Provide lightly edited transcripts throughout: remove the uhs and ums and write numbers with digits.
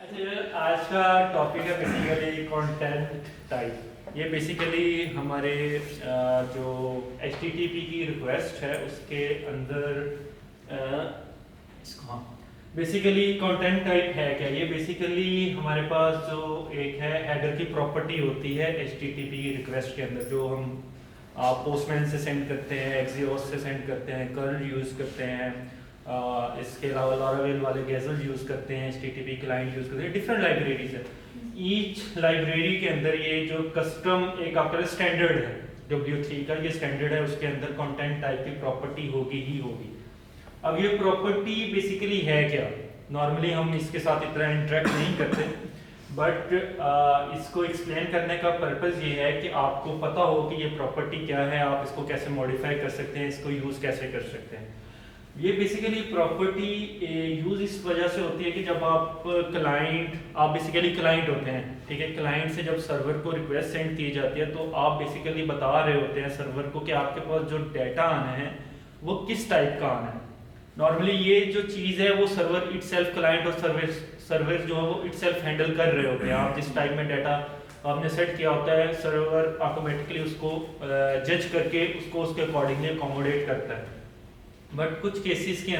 अच्छा यार, आज का टॉपिक है बेसिकली कंटेंट टाइप। ये बेसिकली हमारे जो HTTP की रिक्वेस्ट है उसके अंदर इसको बेसिकली कंटेंट टाइप है क्या। ये बेसिकली हमारे पास जो एक है हेडर की प्रॉपर्टी होती है HTTP की रिक्वेस्ट के अंदर, जो हम पोस्टमैन से सेंड करते हैं, एक्सियोस से सेंड करते हैं, कर्ल यूज़ करते हैं, इसके अलावा लॉरावेल वाले गैजल यूज़ करते हैं, HTTP क्लाइंट यूज़ करते हैं, डिफरेंट लाइब्रेरीज है। ईच लाइब्रेरी के अंदर ये जो कस्टम एक आपका स्टैंडर्ड है W3 का, ये स्टैंडर्ड है, उसके अंदर कंटेंट टाइप की प्रॉपर्टी होगी ही होगी। अब ये प्रॉपर्टी बेसिकली है क्या, नॉर्मली हम इसके साथ इतना इंटरेक्ट नहीं करते, बट इसको एक्सप्लेन करने का पर्पस ये है कि आपको पता हो कि ये प्रॉपर्टी क्या है, आप इसको कैसे मॉडिफाई कर सकते हैं, इसको यूज़ कैसे कर सकते हैं। ये बेसिकली प्रॉपर्टी यूज़ इस वजह से होती है कि जब आप बेसिकली क्लाइंट होते हैं, ठीक है, क्लाइंट से जब सर्वर को रिक्वेस्ट सेंड की जाती है तो आप बेसिकली बता रहे होते हैं सर्वर को कि आपके पास जो डाटा आना है वो किस टाइप का आना है। नॉर्मली ये जो चीज़ है वो सर्वर इटसेल्फ, क्लाइंट और सर्वर जो है वो इटसेल्फ हैंडल कर रहे होते हैं। आप जिस टाइप में डाटा आपने सेट किया होता है, सर्वर ऑटोमेटिकली उसको जज करके उसको उसके अकॉर्डिंगली अकोमोडेट करता है। बट कुछ केसेस के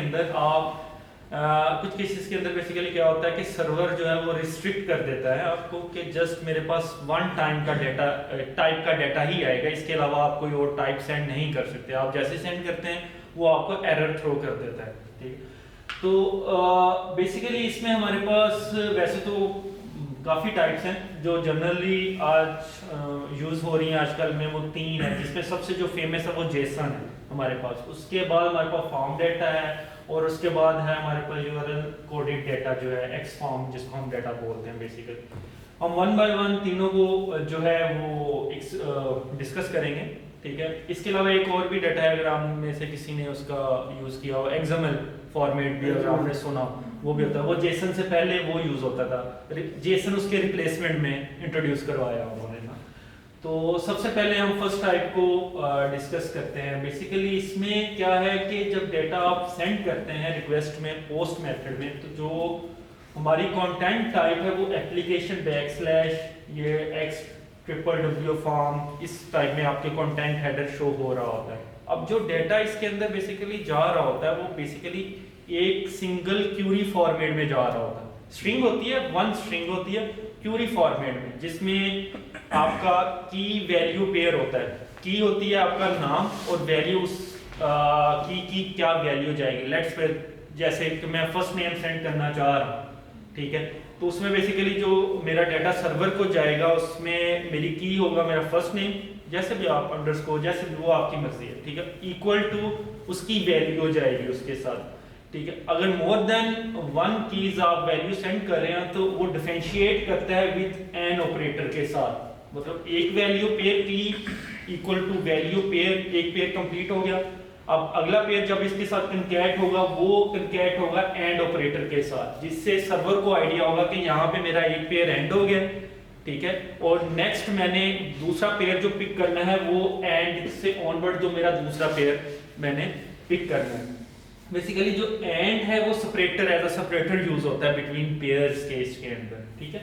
अंदर बेसिकली क्या होता है कि सर्वर जो है वो रिस्ट्रिक्ट कर देता है आपको कि जस्ट मेरे पास वन टाइप का डाटा ही आएगा, इसके अलावा आप कोई और टाइप सेंड नहीं कर सकते। आप जैसे सेंड करते हैं वो आपको एरर थ्रो कर देता है, ठीक। तो बेसिकली इसमें हमारे पास वैसे तो काफ़ी टाइप्स हैं जो जनरली आज यूज़ हो रही हैं आजकल में, वो 3 है, जिसमें सबसे जो फेमस है वो जेसन है हमारे पास। उसके बाद हमारे पास फॉर्म डाटा है, और उसके बाद है हमारे पास यूआरएल कोडेड डाटा जो है XFORM, जिसको हम डाटा बोलते हैं। बेसिकली हम वन बाय वन तीनों को जो है वो डिस्कस करेंगे, ठीक है। इसके अलावा एक और भी डाटा है, अगर आप में से किसी ने उसका यूज़ किया हो, XML फॉर्मेट भी अगर आपने सुना, वो भी होता है। वो जेसन से पहले वो यूज़ होता था, जेसन उसके रिप्लेसमेंट में इंट्रोड्यूस करवाया उन्होंने ना। तो सबसे पहले हम फर्स्ट टाइप को डिस्कस करते हैं। बेसिकली इसमें क्या है कि जब डेटा आप सेंड करते हैं रिक्वेस्ट में, पोस्ट मेथड में, तो जो हमारी कंटेंट टाइप है वो एप्लीकेशन बैकस्लैश ये XWW फॉर्म, इस टाइप में आपके कंटेंट हेडर शो हो रहा होता है। अब जो डेटा इसके अंदर बेसिकली जा रहा होता है वो बेसिकली एक सिंगल क्यूरी फॉर्मेट में जा रहा होता है। स्ट्रिंग होती है, वन स्ट्रिंग होती है क्यूरी फॉर्मेट में, जिसमें आपका की वैल्यू पेयर होता है। की होती है आपका नाम और वैल्यू उस की क्या वैल्यू जाएगी। लेट्स फिर जैसे कि मैं फर्स्ट नेम सेंड करना चाह रहा हूँ, ठीक है, तो उसमें बेसिकली जो मेरा डाटा सर्वर को जाएगा उसमें मेरी की होगा मेरा फर्स्ट नेम, जैसे भी आप अंडरस्कोर, जैसे भी वो आपकी मर्जी है, ठीक है, इक्वल टू उसकी वैल्यू हो जाएगी उसके साथ, ठीक है। अगर मोर देन वन कीज आप वैल्यू सेंड कर रहे हैं तो वो डिफरेंशिएट करता है विद एन ऑपरेटर के साथ। मतलब एक वैल्यू पेयर की इक्वल टू वैल्यू पेयर, एक पेयर कंप्लीट हो गया। अब अगला पेयर जब इसके साथ कंकैट होगा वो कंकैट होगा एंड ऑपरेटर के साथ, जिससे सर्वर को आइडिया होगा कि यहाँ पे मेरा एक पेयर एंड हो गया, ठीक है, और नेक्स्ट मैंने दूसरा पेयर जो पिक करना है वो एंड से ऑनवर्ड जो मेरा दूसरा पेयर मैंने पिक करना है। बेसिकली जो एंड है वो separator, as a separator use होता है बिटवीन पेयर्स के इसके अंदर, ठीक है।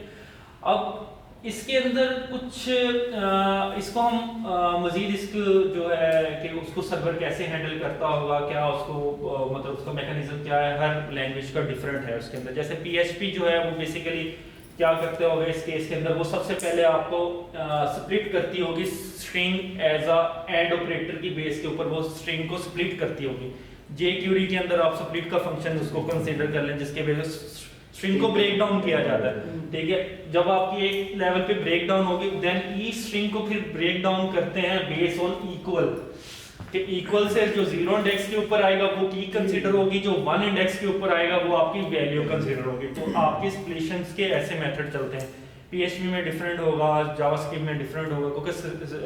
अब इसके अंदर कुछ इसको हम मजीद इसको जो है कि उसको सर्वर कैसे हैंडल करता होगा, क्या उसको मतलब उसका मैकेनिज्म क्या है, हर लैंग्वेज का डिफरेंट है उसके अंदर। जैसे PHP जो है वो बेसिकली क्या करते होगा इस केस के अंदर, वो सबसे पहले आपको स्प्लिट करती होगी string as a and operator की बेस के ऊपर, वो स्ट्रिंग को स्प्लिट करती होगी। JQuery के अंदर आप स्प्लिट का फंक्शन उसको कंसीडर कर लें, जिसके वजह से स्ट्रिंग को ब्रेक डाउन किया जाता है, ठीक है। जब आपकी एक लेवल पे ब्रेक डाउन होगी देन ईच स्ट्रिंग को फिर ब्रेक डाउन करते हैं बेस ऑन इक्वल, कि इक्वल से जो 0 इंडेक्स के ऊपर आएगा वो की कंसीडर होगी, जो 1 इंडेक्स के ऊपर आएगा वो आपकी वैल्यू कंसीडर होगी। तो आपके स्प्लिशंस के ऐसे मेथड चलते हैं। PHP में डिफरेंट होगा, जावास्क्रिप्ट में डिफरेंट होगा, क्योंकि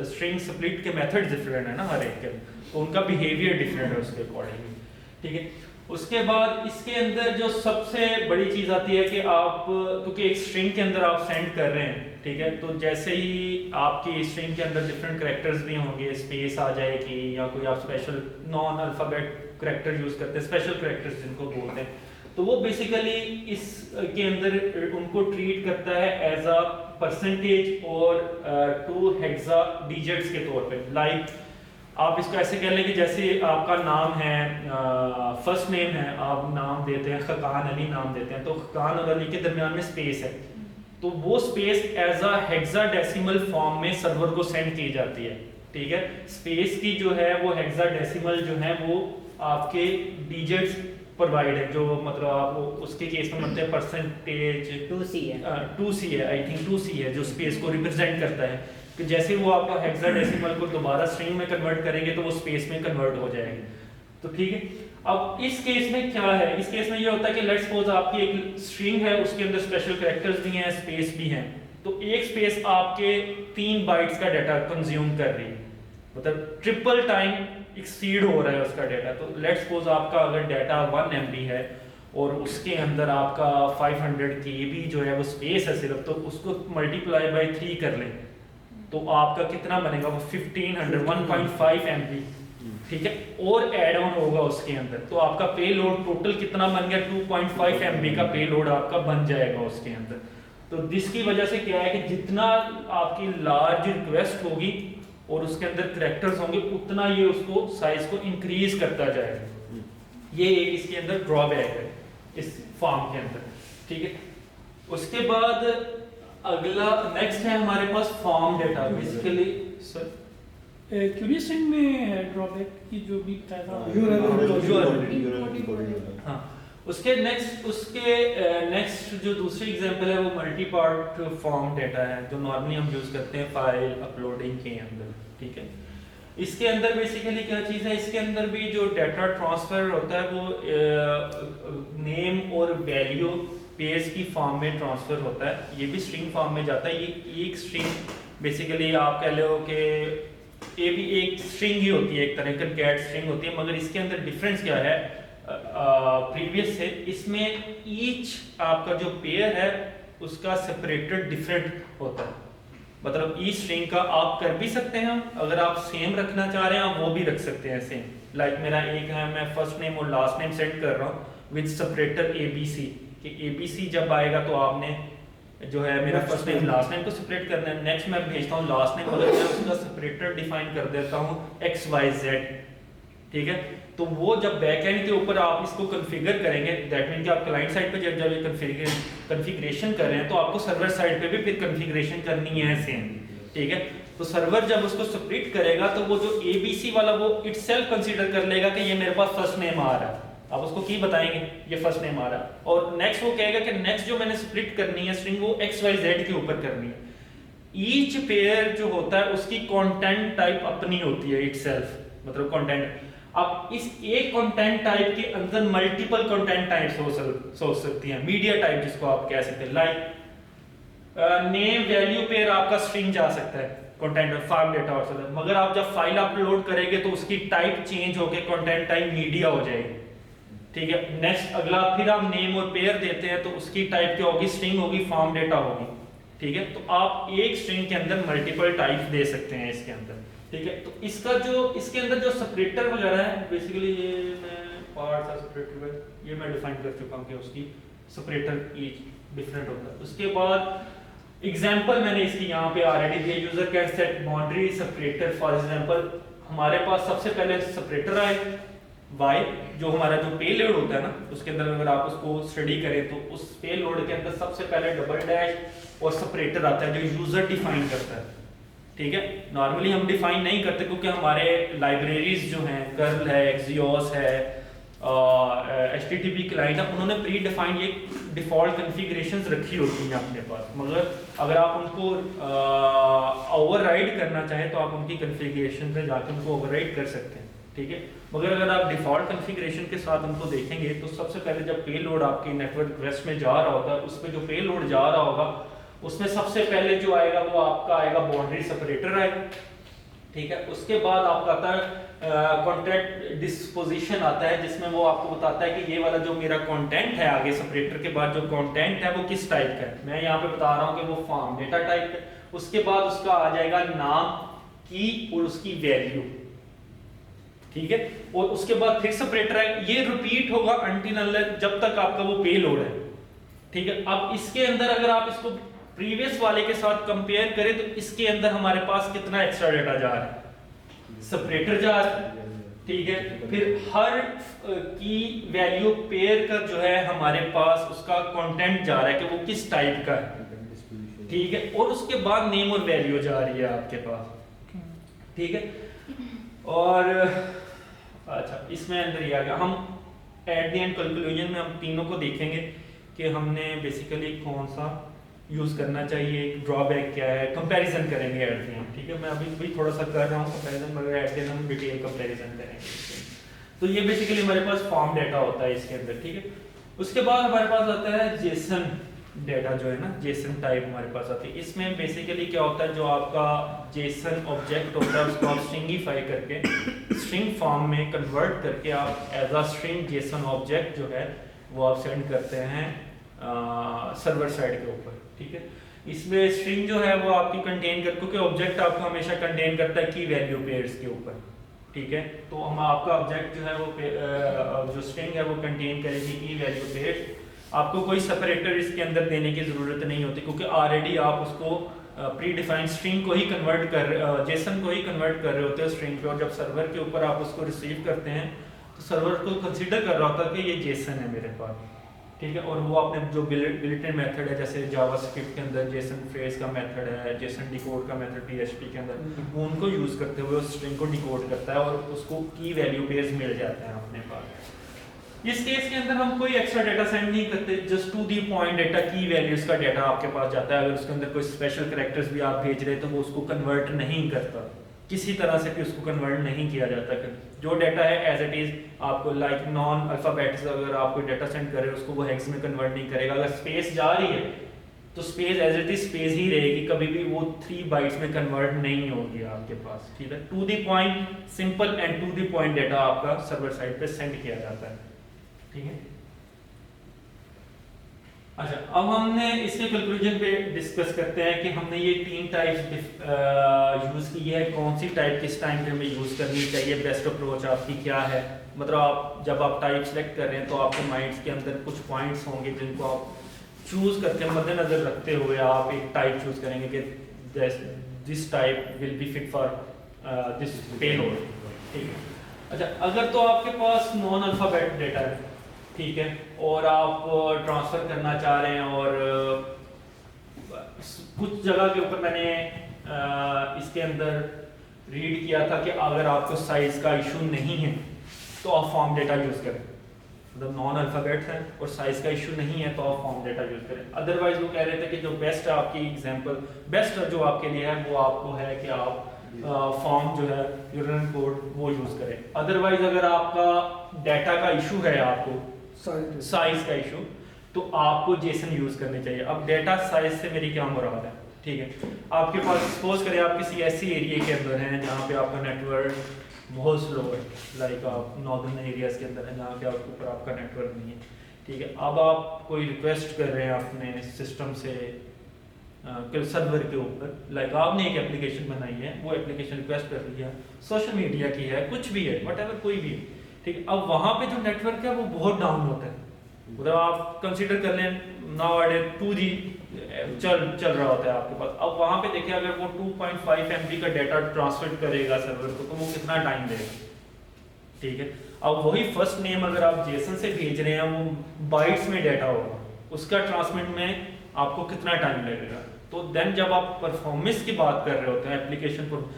स्ट्रिंग स्प्लिट के मेथड डिफरेंट है ना हर एक के, तो उनका बिहेवियर डिफरेंट है उसके अकॉर्डिंगली, ठीक है। उसके बाद इसके अंदर जो सबसे बड़ी चीज आती है कि आप, क्योंकि एक स्ट्रिंग के अंदर आप सेंड कर रहे हैं, ठीक है, तो जैसे ही आपकी स्ट्रिंग के अंदर डिफरेंट कैरेक्टर्स भी होंगे, स्पेस आ जाएगी या कोई आप special non alphabet character use करते हैं, स्पेशल कैरेक्टर्स जिनको बोलते हैं, तो वो बेसिकली इस के अंदर उनको ट्रीट करता है एज अ परसेंटेज और 2 हेक्सा डिजिट्स के तौर पे। लाइक आप इसको ऐसे कह लें कि जैसे आपका नाम है, फर्स्ट नेम है, आप नाम देते हैं खकान अली नाम देते हैं, तो खकान और अली के दरमियान में स्पेस है, तो वो space as a hexadecimal form में सर्वर को सेंड की जाती है। ठीक है, स्पेस की जो है वो हेक्साडेसिमल जो है वो आपके डिजिट्स प्रोवाइड है, जो मतलब आप उसके केस में मतलब परसेंटेज 2C है, आई थिंक 2C है, जो स्पेस को रिप्रेजेंट करता है कि जैसे वो आपका हेक्साडेसिमल को दोबारा स्ट्रिंग में कन्वर्ट करेंगे तो वो स्पेस में कन्वर्ट हो जाएंगे। तो ठीक है, अब इस केस में क्या है, इस केस में ये होता है कि लेट्स सपोज आपकी एक स्ट्रिंग है, उसके अंदर स्पेशल कैरेक्टर्स भी हैं, स्पेस भी हैं, तो एक स्पेस आपके 3 बाइट्स का डाटा कंज्यूम कर रही है, मतलब ट्रिपल टाइम एक्सीड हो रहा है उसका डाटा। तो लेट्स सपोज आपका अगर डाटा 1 MB है और उसके अंदर आपका 500 KB जो है वो स्पेस है सिर्फ, तो उसको मल्टीप्लाई बाय 3 कर लें तो आपका कितना बनेगा, वो 1500 1.5 MB। ठीक है, और एड ऑन होगा उसके अंदर, तो आपका पे लोड टोटल कितना बन गया, 2.5 MB का पे लोड आपका बन जाएगा उसके अंदर। तो जिसकी वजह से क्या है कि जितना आपकी लार्ज रिक्वेस्ट होगी और उसके अंदर कैरेक्टर्स होंगे उतना ये उसको साइज को इंक्रीज करता जाएगा। ये एक इसके अंदर ड्रॉबैक है इस फॉर्म के अंदर। ठीक है, उसके बाद अगला नेक्स्ट है हमारे पास form data. Basically sir query string में है ड्रॉबैक की जो भी बताया था। हाँ, उसके नेक्स्ट जो दूसरी एग्जांपल है वो मल्टी पार्ट फॉर्म डेटा है, जो नॉर्मली हम यूज करते हैं फाइल अपलोडिंग के अंदर। ठीक है, इसके अंदर बेसिकली क्या चीज़ है, इसके अंदर भी जो डाटा ट्रांसफर होता है वो नेम और वैल्यू पेयर्स की फॉर्म में ट्रांसफर होता है, ये भी स्ट्रिंग फॉर्म में जाता है। ये एक स्ट्रिंग बेसिकली आप कह लो कि ये भी एक स्ट्रिंग ही होती है, एक तरह का कैट स्ट्रिंग होती है, मगर इसके अंदर डिफरेंस क्या है प्रीवियस से, इसमें ईच आपका जो पेयर है उसका सेपरेटेड डिफरेंट होता है। मतलब ईच स्ट्रिंग का आप कर भी सकते हैं, अगर आप सेम रखना चाह रहे हैं आप वो भी रख सकते हैं सेम। लाइक मेरा एक है, मैं फर्स्ट नेम और लास्ट नेम सेट कर रहा हूँ विद सेपरेटर ABC, कि ABC जब आएगा तो आपने जो है मेरा फर्स्ट नेम लास्ट नेम को सेपरेट करना है। नेक्स्ट मैं भेजता हूँ लास्ट नेम, अगर मैं उसका सेपरेटर डिफाइन कर देता हूँ XYZ, ठीक है, तो वो जब बैकएंड के ऊपर आप इसको कॉन्फ़िगर करेंगे, दैट मीन कि आप क्लाइंट साइड पे जब ये कॉन्फ़िगरेशन कर रहे हैं तो आपको सर्वर साइड पे भी फिर कॉन्फ़िगरेशन करनी है सेम। ठीक है, तो सर्वर जब उसको स्प्लिट करेगा तो वो जो ABC वाला वो इटसेल्फ कंसीडर कर लेगा कि ये मेरे पास फर्स्ट नेम आ रहा है, आप उसको की बताएंगे ये फर्स्ट नेम आ रहा है, और नेक्स्ट वो कहेगा कि नेक्स्ट जो मैंने स्प्लिट करनी है स्ट्रिंग वो XYZ के ऊपर करनी है। ईच पेयर जो होता है उसकी कंटेंट टाइप अपनी होती है इटसेल्फ, मतलब कंटेंट। अब इस एक कंटेंट टाइप के अंदर मल्टीपल कंटेंट टाइप्स हो सकती हैं, मीडिया टाइप जिसको आप कह सकते हैं। लाइक नेम वैल्यू पेयर आपका स्ट्रिंग जा सकता है कंटेंट में, फाइल डेटा हो सकता है, मगर आप जब फाइल अपलोड करेंगे तो उसकी टाइप चेंज होकर कंटेंट टाइप मीडिया हो जाएगी। ठीक है, नेक्स्ट अगला फिर आप नेम और पेयर देते हैं तो उसकी टाइप क्या होगी, स्ट्रिंग होगी, फॉर्म डेटा होगी। ठीक है, तो आप एक स्ट्रिंग के अंदर मल्टीपल टाइप्स दे सकते हैं इसके अंदर। ठीक है, तो इसका जो इसके अंदर जो सेपरेटर वगैरह है बेसिकली ये मैं पार्ट था सेपरेटर, ये मैं डिफाइन कर चुका हूं कि उसकी सेपरेटर ईच डिफरेंट होता है। उसके बाद एग्जांपल मैंने इसकी यहाँ पे ऑलरेडी दिया, user can set boundary separator. For example हमारे पास सबसे पहले सेपरेटर आए y, जो हमारा जो पे लोड होता है ना, उसके अंदर अगर आप उसको स्टडी करें तो उस पे लोड के अंदर सबसे पहले डबल डैश और सेपरेटर आता है जो यूजर डिफाइन करता है। ठीक है, नॉर्मली हम डिफाइन नहीं करते क्योंकि हमारे लाइब्रेरीज जो हैं, कर्ल है, एक्सियोस है, HTTP क्लाइंट है, उन्होंने प्री डिफाइंड ये डिफॉल्ट कॉन्फ़िगरेशंस रखी होती हैं अपने पास, मगर अगर आप उनको ओवरराइड करना चाहें तो आप उनकी कॉन्फ़िगरेशन पे जाकर उनको ओवरराइड कर सकते हैं। ठीक है, मगर अगर आप डिफॉल्ट कॉन्फ़िगरेशन के साथ उनको देखेंगे तो सबसे पहले जब पे लोड आपके नेटवर्क रिक्वेस्ट में जा रहा होता है, उस पर जो पे लोड जा रहा होगा उसमें सबसे पहले जो आएगा वो आपका आएगा बाउंड्री सेपरेटर आएगा। ठीक है, उसके बाद आपका आता है कॉन्टेंट डिस्पोजिशन आता है, जिसमें वो आपको बताता है कि ये वाला जो मेरा कंटेंट है आगे सेपरेटर के बाद जो कंटेंट है वो किस टाइप का है। मैं यहाँ पे बता रहा हूँ कि वो फॉर्म डेटा टाइप है। उसके बाद उसका आ जाएगा नाम, की और उसकी वैल्यू। ठीक है। और उसके बाद फिर सेपरेटर है, ये रिपीट होगा अनटिल अनलेस जब तक आपका वो पेलोड है, ठीक है। अब इसके अंदर अगर आप इसको प्रीवियस वाले के साथ कंपेयर करें तो इसके अंदर हमारे पास कितना एक्स्ट्रा डेटा जा रहा है, सेपरेटर जा रहा है, ठीक है। फिर हर की वैल्यू पेयर का जो है हमारे पास उसका कंटेंट जा रहा है कि वो किस टाइप का है, ठीक है। और उसके बाद नेम और वैल्यू जा रही है आपके पास, ठीक है। और अच्छा इसमें अंदर ही आ गया, हम एट द एंड कंक्लूजन में हम तीनों को देखेंगे कि हमने बेसिकली कौन सा यूज करना चाहिए, ड्रॉबैक क्या है, कंपैरिजन करेंगे एट द एंड, ठीक है। मैं अभी भी थोड़ा सा कर रहा हूँ कंपैरिजन, मगर एट द एंड हम डिटेल कंपैरिजन करेंगे। तो ये बेसिकली हमारे पास फॉर्म डेटा होता है इसके अंदर, ठीक है। उसके बाद हमारे पास आता है जेसन डेटा, जो है ना जेसन टाइप हमारे पास आती है। इसमें बेसिकली क्या होता है, जो आपका जेसन ऑब्जेक्ट होता है उसको आप स्ट्रिंगीफाई करके स्ट्रिंग फॉर्म में कन्वर्ट करके आप as a string JSON object जो है वो आप सेंड करते हैं सर्वर साइड के ऊपर, ठीक है। इसमें स्ट्रिंग जो है वो आपकी कंटेन कर, क्योंकि ऑब्जेक्ट आपको हमेशा कंटेन करता है की वैल्यू पेयर्स के ऊपर, ठीक है। तो हम आपका ऑब्जेक्ट जो है वो जो स्ट्रिंग है वो कंटेन करेगी की वैल्यू पेयर्स। आपको कोई सेपरेटर इसके अंदर देने की जरूरत नहीं होती, क्योंकि ऑलरेडी आप उसको प्री डिफाइंड स्ट्रिंग को ही कन्वर्ट कर जेसन को ही कन्वर्ट कर रहे होते हैं स्ट्रिंग पे। और जब सर्वर के ऊपर आप उसको रिसीव करते हैं तो सर्वर को कंसीडर कर रहा होता है कि ये जेसन है मेरे पास, ठीक है। और वो आपने जो बिल्ट इन मेथड है, जैसे जावास्क्रिप्ट के अंदर जेसन फ्रेज का मेथड है, जेसन डिकोड का मेथड PHP के अंदर, वो उनको यूज करते हुए उस स्ट्रिंग को डिकोड करता है और उसको की वैल्यू पेयर्स मिल जाते हैं अपने पास। इस केस के अंदर हम कोई एक्स्ट्रा डेटा सेंड नहीं करते, just to the point data की वैल्यूज का डेटा आपके पास जाता है। अगर उसके अंदर कोई स्पेशल कैरेक्टर्स भी आप भेज रहे हैं तो वो उसको कन्वर्ट नहीं करता, किसी तरह से भी उसको कन्वर्ट नहीं किया जाता। जो डेटा है एज इट इज आपको लाइक नॉन अल्फाबेट्स अगर आप कोई डेटा सेंड कर रहे हो उसको वो हेक्स में कन्वर्ट नहीं करेगा। अगर स्पेस जा रही है तो space as it is space ही रहेगी, कभी भी वो 3 बाइट्स में कन्वर्ट नहीं होगी आपके पास, ठीक है। To the point simple and to the point data आपका सर्वर साइड पे सेंड किया जाता है, ठीक है। अच्छा अब हमने इसके कंक्लूजन पे डिस्कस करते हैं कि हमने ये 3 टाइप्स यूज की है, कौन सी टाइप किस टाइम पे हमें यूज करनी चाहिए, बेस्ट अप्रोच आपकी क्या है। मतलब आप जब आप टाइप सेलेक्ट कर रहे हैं तो आपके माइंड्स के अंदर कुछ पॉइंट्स होंगे जिनको आप चूज करके मद्देनजर रखते हुए आप एक टाइप चूज करेंगे कि this type will be fit for this payload, ठीक है। अच्छा अगर तो आपके पास नॉन अल्फाबेट डेटा है, ठीक है, और आप ट्रांसफर करना चाह रहे हैं और कुछ जगह के ऊपर मैंने इसके अंदर रीड किया था कि अगर आपको साइज का इशू नहीं है तो आप फॉर्म डेटा यूज करें। मतलब नॉन अल्फाबेट्स हैं और साइज का इशू नहीं है तो आप फॉर्म डेटा यूज करें। अदरवाइज वो कह रहे थे कि जो बेस्ट है आपकी एग्जांपल बेस्ट जो आपके लिए है वो आपको है कि आप फॉर्म जो है यूनियन कोड वो यूज करें। अदरवाइज अगर आपका डाटा का इशू है, आपको साइज का इशू, तो आपको जेसन यूज करनी चाहिए। अब डाटा साइज से मेरी क्या मुराद है, ठीक है। आपके पास सपोज करें आप किसी ऐसी एरिया के अंदर हैं जहाँ पे आपका नेटवर्क बहुत स्लो है, लाइक आप नॉर्दर्न एरियाज के अंदर हैं जहाँ पे आपके ऊपर आपका नेटवर्क नहीं है, ठीक है। अब आप कोई रिक्वेस्ट कर रहे हैं अपने सिस्टम से सर्वर के ऊपर, लाइक आपने एक एप्लीकेशन बनाई है, वो एप्लीकेशन रिक्वेस्ट कर रही है, सोशल मीडिया की है, कुछ भी है, व्हाटएवर कोई भी है, ठीक है। अब वहाँ पे जो नेटवर्क है वो बहुत डाउन होता है। मतलब आप कंसीडर कर लें नाउ 2G चल रहा होता है आपके पास। अब वहाँ पे देखिए अगर वो 2.5 MB का डाटा ट्रांसफर करेगा सर्वर को तो वो कितना टाइम लेगा, ठीक है। अब वही फर्स्ट नेम अगर आप जेसन से भेज रहे हैं वो बाइट्स में डाटा होगा, उसका ट्रांसमिट में आपको कितना टाइम लगेगा। तो देन जब आप परफॉर्मेंस की बात कर रहे होते हैं एप्लीकेशन पर,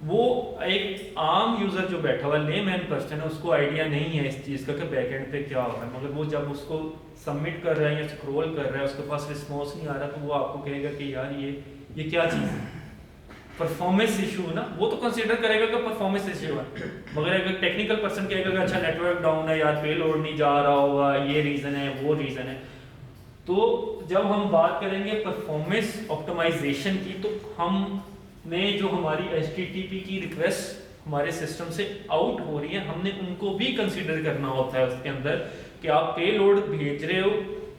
वो एक आम यूजर जो बैठा हुआ लेमैन पर्सन है उसको आइडिया नहीं है इस चीज़ का कि बैकएंड पे क्या हो रहा है, मगर वो जब उसको सबमिट कर रहा है या स्क्रॉल कर रहा है उसके पास रिस्पॉन्स नहीं आ रहा तो वो आपको कहेगा कि यार ये क्या चीज़ है, परफॉर्मेंस इशू ना। वो तो कंसीडर करेगा कि परफॉर्मेंस इशू है, मगर अगर टेक्निकल पर्सन कहेगा कि अच्छा नेटवर्क डाउन है यार, पेलोड नहीं जा रहा होगा, ये रीज़न है वो रीज़न है। तो जब हम बात करेंगे परफॉर्मेंस ऑप्टिमाइजेशन की तो हम में जो हमारी HTTP की रिक्वेस्ट हमारे सिस्टम से आउट हो रही है हमने उनको भी कंसीडर करना होता है उसके अंदर कि आप पेलोड भेज रहे हो,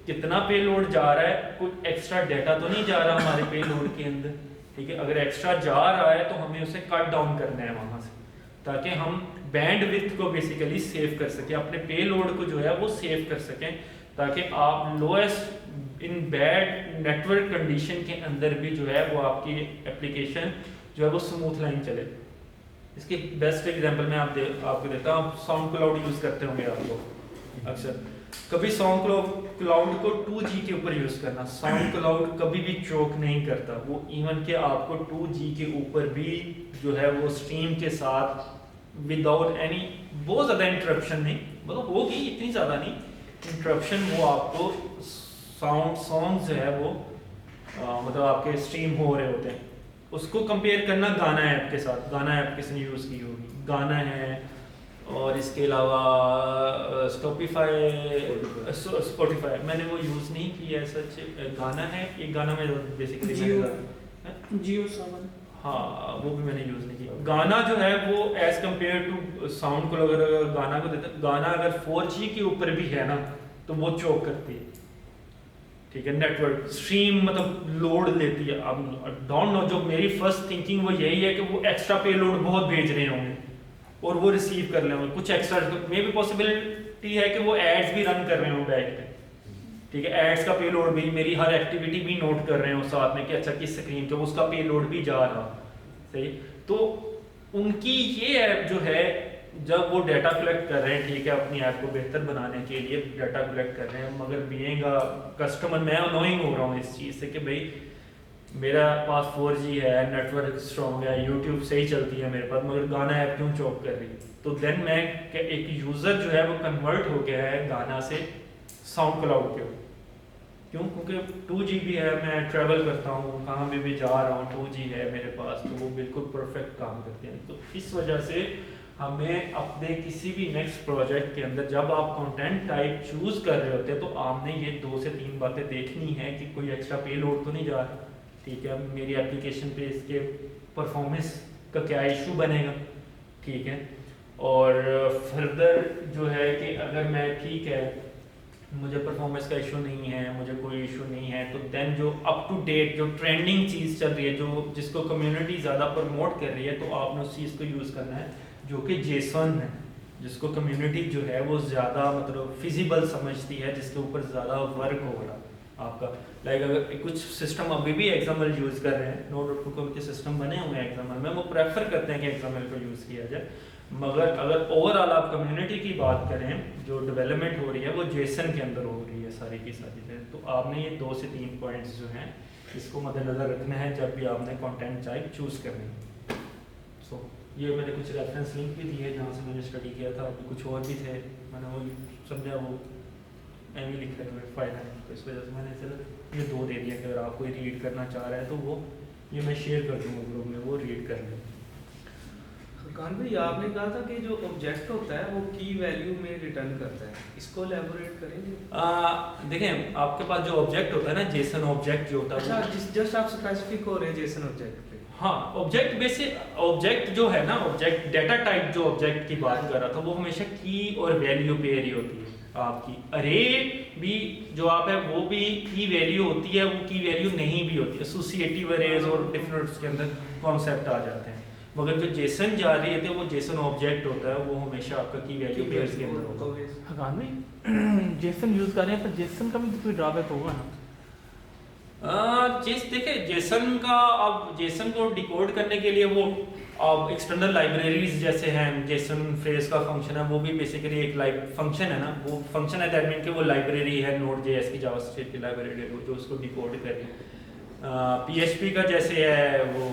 कितना पेलोड जा रहा है, कुछ एक्स्ट्रा डाटा तो नहीं जा रहा हमारे पेलोड के अंदर, ठीक है। अगर एक्स्ट्रा जा रहा है तो हमें उसे कट डाउन करना है वहां से, ताकि हम बैंडविड्थ को बेसिकली सेव कर सकें, अपने पेलोड को जो है वो सेव कर सकें, ताकि आप lowest in bad network condition के अंदर भी जो है वो आपकी एप्लीकेशन जो है वो स्मूथ लाइन चले। इसकी बेस्ट एग्जांपल मैं आपको देता हूँ। साउंड क्लाउड यूज़ करते होंगे आप लोग अक्सर। कभी साउंड क्लाउड को 2G के ऊपर यूज़ करना, साउंड क्लाउड कभी भी चोक नहीं करता। वो इवन के आपको 2G के ऊपर भी जो है वो स्ट्रीम के साथ विदाउट एनी बहुत ज़्यादा इंटरप्शन नहीं, मतलब होगी इतनी ज़्यादा नहीं इंटरप्शन, वो आपको सॉन्ग जो है वो मतलब आपके स्ट्रीम हो रहे होते हैं। उसको कंपेयर करना गाना ऐप के साथ। गाना ऐप किसने यूज़ की होगी? गाना है, और इसके अलावा स्पॉटिफाई मैंने वो यूज़ नहीं किया है सच। गाना है, एक गाना में बेसिकली जियो सावन, हाँ वो भी मैंने यूज़ नहीं किया। गाना जो है वो एज कम्पेयर टू साउंड को अगर गाना को देते, गाना अगर 4G के ऊपर भी है ना तो वो चोक करती है, ठीक है। नेटवर्क स्ट्रीम मतलब लोड लेती है। अब डोंट नो, जो मेरी फर्स्ट थिंकिंग वो यही है कि वो एक्स्ट्रा पे लोड बहुत भेज रहे होंगे और वो रिसीव कर लेंगे कुछ एक्स्ट्रा। मे भी पॉसिबिलिटी है कि वो एड्स भी रन कर रहे हो बैक पे, ठीक है। एड्स का पे लोड भी, मेरी हर एक्टिविटी भी नोट कर रहे हो साथ में कि अच्छा किस स्क्रीन पे उसका पे लोड भी जा रहा, सही। तो उनकी ये ऐप जो है, जब वो डाटा कलेक्ट कर रहे हैं, ठीक है, अपनी ऐप को बेहतर बनाने के लिए डाटा कलेक्ट कर रहे हैं, मगर बीइंग कस्टमर मैं अनोइंग हो रहा हूँ इस चीज़ से कि भाई मेरा पास 4G है, नेटवर्क स्ट्रॉन्ग है, यूट्यूब सही चलती है मेरे पास, मगर गाना ऐप क्यों चॉक कर रही है। तो देन मैं एक यूज़र जो है वो कन्वर्ट हो गया है गाना से साउंड क्लाउड के। क्यों? क्योंकि 2G भी है, मैं ट्रैवल करता हूँ, कहाँ भी जा रहा हूँ 2G है मेरे पास, तो वो बिल्कुल परफेक्ट काम करते हैं। तो इस वजह से हमें अपने किसी भी नेक्स्ट प्रोजेक्ट के अंदर जब आप कंटेंट टाइप चूज़ कर रहे होते हैं तो आपने ये 2 से 3 बातें देखनी है कि कोई एक्स्ट्रा पे लोड तो नहीं जा रहा, ठीक है, मेरी एप्लीकेशन पे इसके परफॉर्मेंस का क्या इशू बनेगा, ठीक है। और फर्दर जो है कि अगर मैं, ठीक है, मुझे परफॉर्मेंस का इशू नहीं है, मुझे कोई इशू नहीं है, तो देन जो अप टू डेट जो ट्रेंडिंग चीज़ चल रही है, जो जिसको कम्युनिटी ज़्यादा प्रमोट कर रही है, तो आपने उस चीज़ को यूज़ करना है जो कि जेसन है, जिसको कम्युनिटी जो है वो ज़्यादा मतलब फिजिबल समझती है, जिसके ऊपर ज़्यादा वर्क हो रहा आपका। लाइक अगर कुछ सिस्टम अभी भी XML यूज़ कर रहे हैं, Node.com के सिस्टम बने हुए हैं XML में, वो प्रेफर करते हैं कि XML को यूज़ किया जाए, मगर अगर ओवरऑल आप कम्युनिटी की बात करें, जो डेवलपमेंट हो रही है वो जेसन के अंदर हो रही है सारी की सारी चीज़ें। तो आपने ये 2 से 3 पॉइंट्स जो हैं इसको मद्देनज़र रखना है जब भी आपने कंटेंट टाइप चूज़ करनी है। सो ये मैंने कुछ रेफरेंस लिंक भी दिए जहाँ से मैंने स्टडी किया था, कुछ और भी थे, मैंने वो समझा वो एम ही लिखे हुए फ़ायदा नहीं, तो इस वजह से मैंने चलो ये 2 दे दिया कि अगर आप कोई रीड करना चाह रहा है तो वो ये मैं शेयर कर दूँगा ग्रुप में, वो रीड कर लें। फरकान भाई, आपने कहा था कि जो ऑब्जेक्ट होता है वो की वैल्यू में रिटर्न करता है, इसको एलैबोरेट करेंगे? देखें, आपके पास जो ऑब्जेक्ट होता है ना, जेसन ऑब्जेक्ट जो होता है, अच्छा, जस्ट आप स्पेसिफिक हो रहे हैं जेसन ऑब्जेक्ट पे। हाँ, ऑब्जेक्ट बेसिक ऑब्जेक्ट जो है ना, ऑब्जेक्ट डाटा टाइप जो ऑब्जेक्ट की बात कर रहा था, वो हमेशा की और वैल्यू पेयर ही होती है आपकी। अरे भी जो आप है वो भी की वैल्यू होती है, वो की वैल्यू नहीं भी होती है, एसोसिएटिव अरेज और डिफरेंट उसके अंदर कॉन्सेप्ट आ जाते हैं। मगर जो जेसन जा रही है वो जेसन ऑब्जेक्ट होता है, वो हमेशा आपका की वैल्यू पेयर्स के अंदर होगा। हकान भाई जेसन यूज़ कर रहे हैं, पर जेसन का भी तो कोई ड्रॉबैक होगा ना? देखिए, जेसन का, अब जेसन को डिकोड करने के लिए वो अब एक्सटर्नल लाइब्रेरीज जैसे हैं, जेसन फ्रेज का फंक्शन है, वो भी बेसिकली एक फंक्शन है ना, वो फंक्शन है, दैट मीन कि वो लाइब्रेरी है Node.js की, जावास्क्रिप्ट की लाइब्रेरी है जो उसको डिकोड कर रही है। PHP का जैसे है वो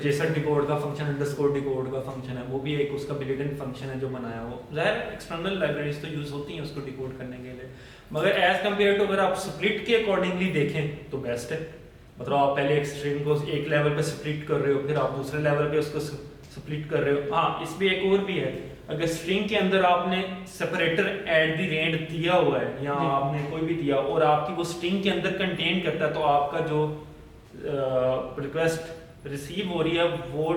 जेसन डिकोड का फंक्शन, अंडरस्कोर डिकोड का फंक्शन है, वो भी एक उसका बिल्ट इन फंक्शन है जो बनाया हो। ज़ाहिर एक्सटर्नल लाइब्रेरीज तो यूज़ होती हैं उसको डिकोड करने के लिए, मगर एज कम्पेयर टू अगर आप स्प्लिट के अकॉर्डिंगली देखें तो बेस्ट है। मतलब आप पहले एक स्ट्रिंग को एक लेवल पे स्प्लिट कर रहे हो, फिर आप दूसरे लेवल पे उसको स्प्लिट कर रहे हो। हाँ, इसमें एक और भी है, अगर स्ट्रिंग के अंदर आपने सेपरेटर एट द रेंज दिया हुआ है या आपने कोई भी दिया और आपकी वो स्ट्रिंग के अंदर कंटेन करता है, तो आपका जो रिक्वेस्ट रिसीव हो रही है वो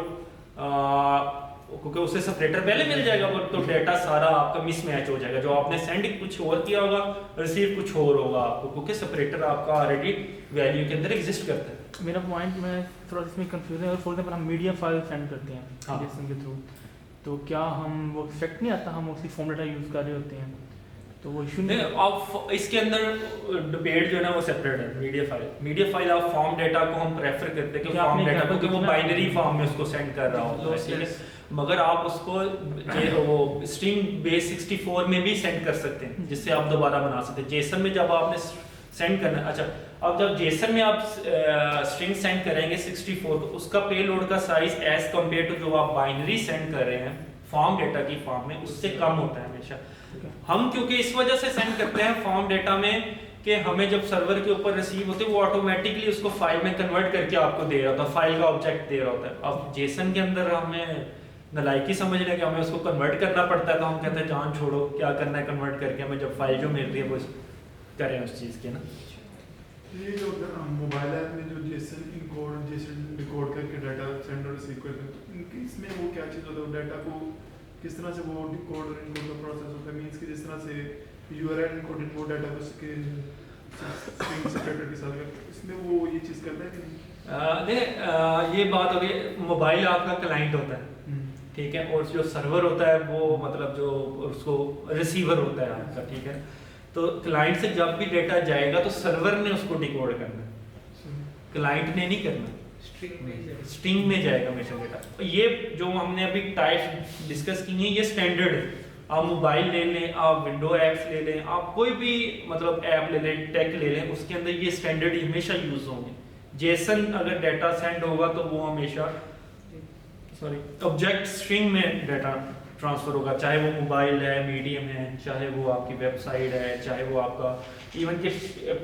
क्योंकि उसे सेपरेटर पहले मिल जाएगा, तो डेटा सारा आपका मिसमैच हो जाएगा, जो आपने सेंड कुछ और किया होगा, रिसीव कुछ और होगा आपको, क्योंकि सेपरेटर आपका ऑलरेडी वैल्यू के अंदर एग्जिस्ट करता है। मेरा पॉइंट में थोड़ा इसमें कंफ्यूजन है, और फॉर एग्जांपल हम मीडिया फाइल सेंड करते हैं हाँ। जेसन के थ्रू, तो क्या हम वो एक्सपेक्ट नहीं आता, हम उसी फॉर्म डाटा यूज़ कर रहे होते हैं, तो वो इशू नहीं नहीं, आप इसके अंदर डिबेट जो है ना वो सेपरेट है। मीडिया फाइल आप फॉर्म डेटा को हम प्रेफर करते हैं कि क्या फॉर्म आपने डेटा क्या को कि वो कितना- बाइनरी फॉर्म में उसको सेंड कर रहा होता है, ठीक है। मगर आप उसको वो स्ट्रिंग बेस 64 में भी सेंड कर सकते हैं, जिससे आप दोबारा बना सकते हैं। जेसन में जब आपने सेंड करना, अच्छा अब जब जेसन में आप स्ट्रिंग सेंड करेंगे 64 तो उसका पेलोड का साइज एज कम्पेयर टू जो आप बाइनरी सेंड कर रहे हैं फॉर्म डेटा की फॉर्म में, उससे कम होता है हमेशा। हम क्योंकि इस वजह से सेंड करते हैं फॉर्म डेटा में कि हमें जब सर्वर के ऊपर रिसीव होते वो ऑटोमेटिकली उसको फाइल में कन्वर्ट करके आपको दे रहा होता है, फाइल का ऑब्जेक्ट दे रहा होता है। अब जेसन के अंदर हमें नलायकी समझ लें कि हमें उसको कन्वर्ट करना पड़ता है, तो हम कहते हैं जान छोड़ो, क्या करना है कन्वर्ट करके, हमें जब फाइल जो मिल रही है वो करें उस चीज़ की ना। ये जो मोबाइल ऐप में जो जेसन इनकोड जेसन डिकोड करके डाटा सेंड और रिसीव करते हैं, तो इनके इसमें वो क्या चीज़ होता है, डाटा को किस तरह से वो डिकोड और इनकोड का प्रोसेस होता है, मींस कि जिस तरह से यूआरएल इनकोडेड वो डाटा को उसके स्ट्रिंग सेपरेटर के साथ, इसमें वो ये चीज़ करता है कि नहीं? ये बात हो गई, मोबाइल आपका क्लाइंट होता है, ठीक है, और जो सर्वर होता है वो मतलब जो उसको रिसीवर होता है आपका, ठीक है। तो क्लाइंट से जब भी डेटा जाएगा तो सर्वर ने उसको डिकोड करना है, क्लाइंट ने नहीं करना, स्ट्रिंग में जाएगा हमेशा डेटा। ये जो हमने अभी टाइप्स डिस्कस की हैं ये स्टैंडर्ड है। आप मोबाइल ले लें, आप विंडो ऐप्स ले लें, आप कोई भी मतलब ऐप ले लें, टेक ले लें, उसके अंदर ये स्टैंडर्ड हमेशा यूज होंगे। जेसन अगर डाटा सेंड होगा तो वो हमेशा ऑब्जेक्ट स्ट्रिंग में डाटा ट्रांसफर होगा, चाहे वो मोबाइल है, मीडियम है, चाहे वो आपकी वेबसाइट है, चाहे वो आपका इवन कि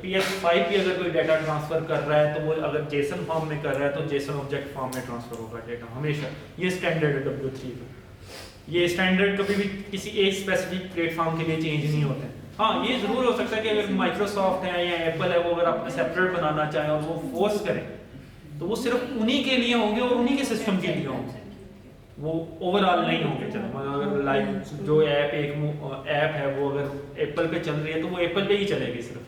PS5 भी अगर कोई डाटा ट्रांसफर कर रहा है तो वो अगर जेसन फॉर्म में कर रहा है तो जेसन ऑब्जेक्ट फॉर्म में ट्रांसफर होगा डाटा हमेशा। ये स्टैंडर्ड है W3 का। ये स्टैंडर्ड कभी भी किसी एक स्पेसिफिक प्लेटफॉर्म के लिए चेंज नहीं होते हैं। हाँ, ये जरूर हो सकता है कि अगर माइक्रोसॉफ्ट है या एप्पल है वो अगर अपने सेपरेट बनाना चाहें और वो फोर्स करें तो वो सिर्फ उन्हीं के लिए होंगे और उन्हीं के सिस्टम के लिए होंगे, वो ओवरऑल नहीं होंगे। चलो मतलब अगर लाइक जो ऐप है वो अगर एप्पल पे चल रही है तो वो एप्पल पे ही चलेगी सिर्फ,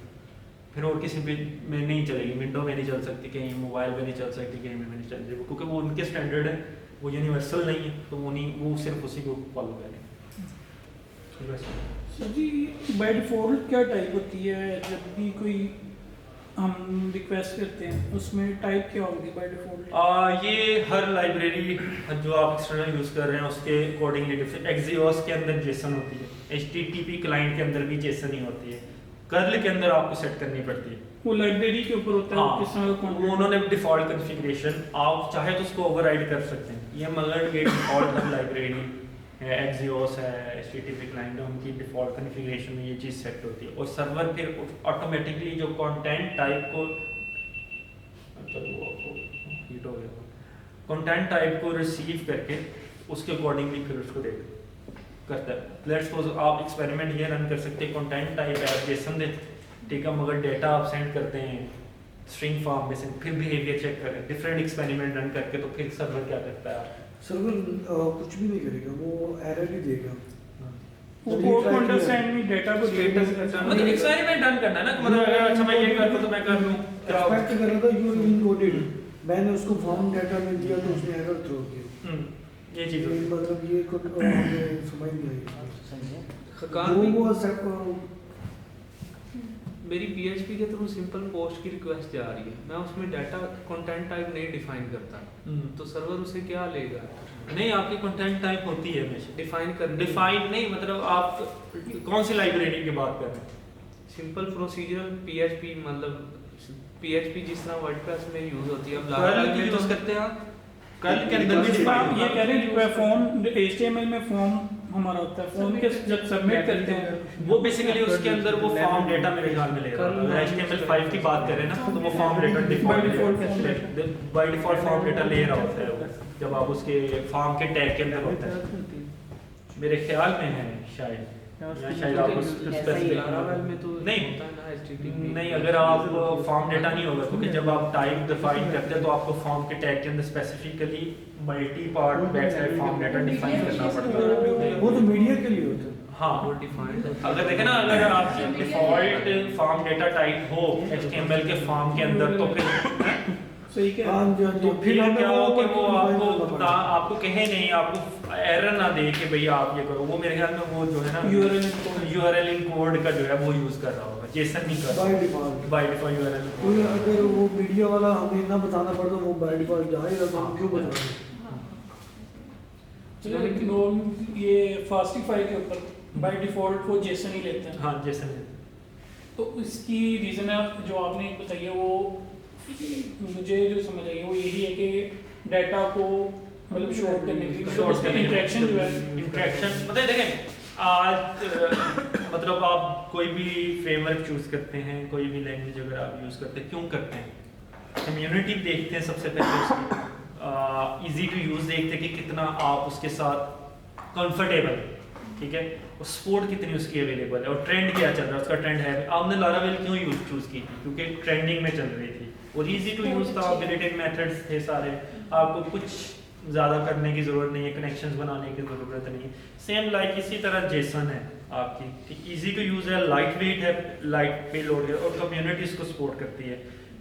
फिर और किसी पे में नहीं चलेगी, विंडो में नहीं चल सकती, कहीं मोबाइल पे नहीं चल सकती, कहीं में नहीं चल सकती, क्योंकि वो उनके स्टैंडर्ड है, वो यूनिवर्सल नहीं है, तो वो सिर्फ उसी को फॉलो करेंगे। सर जी बाय डिफ़ॉल्ट क्या टाइप होती है जब भी कोई हम रिक्वेस्ट करते हैं, उसमें टाइप क्या होगी बाय डिफ़ॉल्ट? ये हर लाइब्रेरी जो आप एक्सटर्नल यूज कर रहे हैं उसके अकॉर्डिंगली डिफरेंट। एक्सियोस के अंदर जेसन होती है, HTTP क्लाइंट के अंदर भी जेसन ही होती है, कर्ल के अंदर आपको सेट करनी पड़ती है। वो लाइब्रेरी के ऊपर होता है, किस तरह का वो उन्होंने डिफॉल्ट कॉन्फ़िगरेशन, आप चाहे तो उसको ओवरराइड कर सकते हैं। ये मगर गेट डिफॉल्ट हर लाइब्रेरी है, एक्सियोस है, HTTP क्लाइंट है, उनकी डिफॉल्ट कॉन्फ़िगरेशन में ये चीज़ सेट होती है। और सर्वर फिर ऑटोमेटिकली जो कंटेंट टाइप को हीट हो गया, कंटेंट टाइप को रिसीव करके उसके अकॉर्डिंगली फिर उसको करता है। लेट्स सपोज आप एक्सपेरिमेंट ये रन कर सकते हैं, कंटेंट टाइप है जेसन दे, ठीक है, मगर डेटा आप सेंड करते हैं स्ट्रिंग फॉर्म में से, फिर बिहेवियर चेक करें, डिफरेंट एक्सपेरिमेंट रन करके, तो फिर सर्वर क्या करता है? सर्वर कुछ भी नहीं करेगा, वो एरर ही देगा। वो कोड को अंडरस्टैंड नहीं, डेटा को Status मतलब एक्सपेरिमेंट रन करना है ना, मतलब अगर अच्छा मैं ये कर लूं तो मैं कर लूं, एक्सपेक्ट कर रहा था यू इनकोडेड, मैंने उसको फॉर्म डाटा में दिया तो उसने एरर थ्रो किया। ये चीज ये मतलब ये कुछ हमें समझ नहीं आई। खकान भी वो मेरी PHP के थ्रू सिंपल पोस्ट की रिक्वेस्ट जा रही है, मैं उसमें डाटा कंटेंट टाइप नहीं डिफाइन करता, तो सर्वर उसे क्या लेगा? नहीं, आपकी कंटेंट टाइप होती है हमेशा डिफाइन कर डिफाइन नहीं, मतलब आप कौन सी लाइब्रेरी की बात कर रहे हैं? सिंपल प्रोसीजरल PHP, मतलब PHP जिस तरह वर्डप्रेस में यूज होती है, अब कर्ल की यूज करते हैं आप? कर्ल के अंदर भी आप डिफाइन ये कह रहे हैं कि फॉर्म HTML में फॉर्म हमारा होता है, फॉर्म के जब सबमिट करते हैं वो बेसिकली उसके अंदर वो फॉर्म डेटा मेरे ख्याल में लेगा। अगर HTML5 की बात करें ना तो वो form data default by default form data ले रहा होता है वो, जब आप उसके फॉर्म के टैग के अंदर होता है, मेरे ख्याल में है शायद, या शायद आप उस Laravel में तो नहीं होता है ना HTTP। नहीं, अगर आप फॉर्म डेटा नहीं होगा, क्योंकि जब आप टाइप डिफाइन करते हैं तो आपको फॉर्म के टैग के अंदर specifically multi part backside form data define करना पड़ता है। वो तो मीडिया के लिए होता है। हाँ, वो डिफाइंड अगर देखें ना, अगर आप डिफॉल्ट फॉर्म डेटा टाइप हो HTML के फॉर्म के अंदर तो फिर सही कह रहे हैं। हाँ जी, हाँ जी। तो फिर क्या हो कि वो define करना पड़ता है। आपको कहे नहीं, आपको एरर ना दे कि भाई आप ये करो, वो मेरे ख्याल में वो जो है ना URL यूआरएल इनकोड का जो है वो यूज कर रहा होगा, जेसन नहीं कर by default by default URL कोई अगर वो मीडिया वाला हमें ना बताना पड़ता वो बाय डिफॉल्ट जाएगा तो हम क्यों बताएं? चलो, लेकिन वो ये फास्टिफाई के ऊपर बाय डिफॉल्ट वो जेसन ही लेते हैं। हाँ जेसन। तो इसकी रीज़न है जो आपने बताई है, वो मुझे जो समझ आई है वो यही है कि डाटा को मतलब शॉर्ट करने के लिए शॉर्ट करने इंटरेक्शन जो है इंटरेक्शन मतलब देखें आज मतलब आप कोई भी फ्रेमवर्क चूज करते हैं, कोई भी लैंग्वेज अगर आप यूज करते हैं, क्यों करते हैं? कम्युनिटी देखते हैं सबसे पहले उसकी, इजी टू यूज देखते हैं कि कितना आप उसके साथ कंफर्टेबल, ठीक है, और सपोर्ट कितनी उसकी अवेलेबल है, और ट्रेंड क्या चल रहा है, उसका ट्रेंड है। आपने लारावेल क्यों यूज चूज की थी? क्योंकि ट्रेंडिंग में चल रही थी और इजी टू यूज था, बिल्ट-इन मेथड्स थे सारे, आपको कुछ ज़्यादा करने की ज़रूरत नहीं है, कनेक्शंस बनाने की ज़रूरत नहीं है। सेम लाइक इसी तरह जेसन है आपकी, ठीक, इजी टू यूज है, लाइट वेट है, लाइट पेलोड है, और कम्युनिटी इसको सपोर्ट करती है,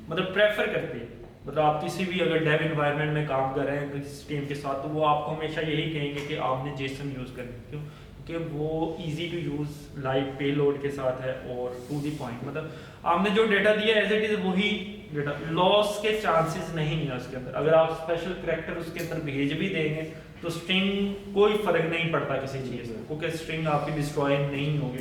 मतलब प्रेफर करती है। मतलब आप किसी भी अगर डेव इन्वायरमेंट में काम कर रहे हैं किसी टीम के साथ, तो वो आपको हमेशा यही कहेंगे कि आपने जेसन यूज़ करना है। क्यों? कि वो easy to use light payload के साथ है और टू दी पॉइंट, मतलब आपने जो डेटा दिया एज इट इज़ वही डेटा, लॉस के चांसेस नहीं है उसके अंदर। अगर आप स्पेशल करैक्टर उसके अंदर भेज भी देंगे तो स्ट्रिंग कोई फर्क नहीं पड़ता किसी चीज़ से, क्योंकि स्ट्रिंग आपकी डिस्ट्रॉय नहीं होगी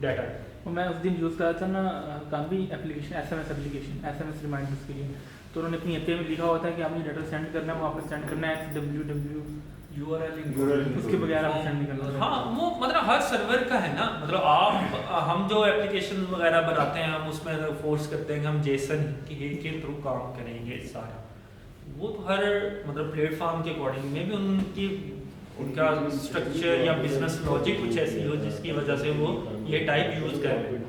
डाटा। और मैं उस दिन यूज़ करा था ना काफ़ी application, SMS application, SMS reminders के लिए, तो उन्होंने अपनी एपीआई में लिखा हुआ था कि आपने डाटा सेंड करना है, वो आपको सेंड करना है www यूआरएल उसके बगैर आप सेंड नहीं करना। हाँ, वो मतलब हर सर्वर का है ना, मतलब आप हम जो एप्लीकेशन वगैरह बनाते हैं हम उसमें अगर फोर्स करते हैं कि हम जेसन के थ्रू काम करेंगे सारा, वो तो हर मतलब प्लेटफॉर्म के अकॉर्डिंग में भी उनका स्ट्रक्चर या बिजनेस लॉजिक कुछ ऐसी हो जिसकी वजह से वो ये टाइप यूज कर रहे हैं,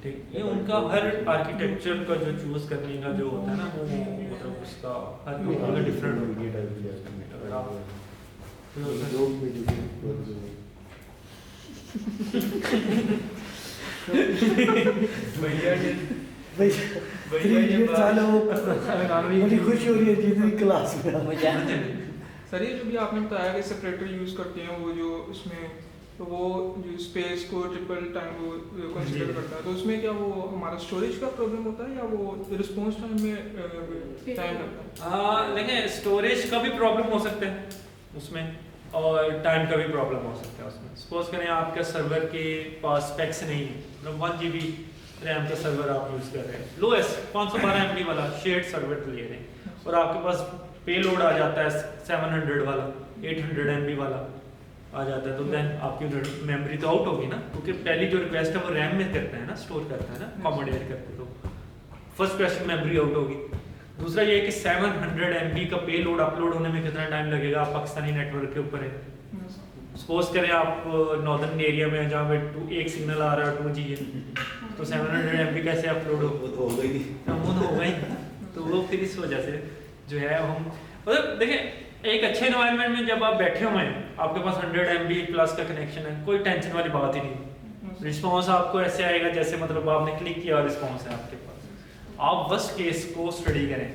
ठीक, ये उनका हर आर्किटेक्चर का जो चूज करने का जो होता है ना, वो मतलब उसका हर कंपनी का डिफरेंट होता है। अगर आप भैया ये भैया ये साल वो बड़ी खुशी हो रही है जितनी क्लास में सर ये जो भी आपने बताया कि सेपरेटर यूज़ करते हैं वो जो इसमें, तो वो जो स्पेस को ट्रिपल टाइम वो कंसीडर करता है, तो उसमें क्या वो हमारा स्टोरेज का प्रॉब्लम होता है या वो रिस्पॉन्स टाइम में टाइम लगता है? देखें स्टोरेज का भी प्रॉब्लम हो सकता है उसमें, और टाइम का भी प्रॉब्लम हो सकता है उसमें। सपोज करें आपका सर्वर के पास स्पेक्स नहीं है, मतलब 1 GB रैम का सर्वर आप यूज़ कर रहे हैं, लोएस्ट 512 MB वाला शेयर्ड सर्वर ले रहे हैं, और आपके पास पेलोड आ जाता है 700 वाला, 800 MB वाला आ जाता है, तो देन आपकी मेमोरी तो आउट होगी ना, क्योंकि पहली जो रिक्वेस्ट है वो रैम में करता है ना, स्टोर करता है ना, अकोमोडेट करते, तो फर्स्ट क्वेश्चन मेमोरी आउट होगी। दूसरा ये है कि 700 MB का पेलोड अपलोड होने में कितना टाइम लगेगा, आप पाकिस्तानी नेटवर्क के ऊपर है। सपोज करें आप नॉर्दर्न एरिया में जहाँ पे एक सिग्नल आ रहा है 2G है, तो 700 MB कैसे अपलोड हो गई, तो वो फिर इस वजह से जो है हम मतलब देखें एक अच्छे एनवायरनमेंट में जब आप बैठे हुए हैं, आपके पास 100 MB प्लस का कनेक्शन है, कोई टेंशन वाली बात ही नहीं, रिस्पॉन्स आपको ऐसे आएगा जैसे मतलब आपने क्लिक किया रिस्पॉन्स है आपके पास। आप वर्स्ट केस को स्टडी करें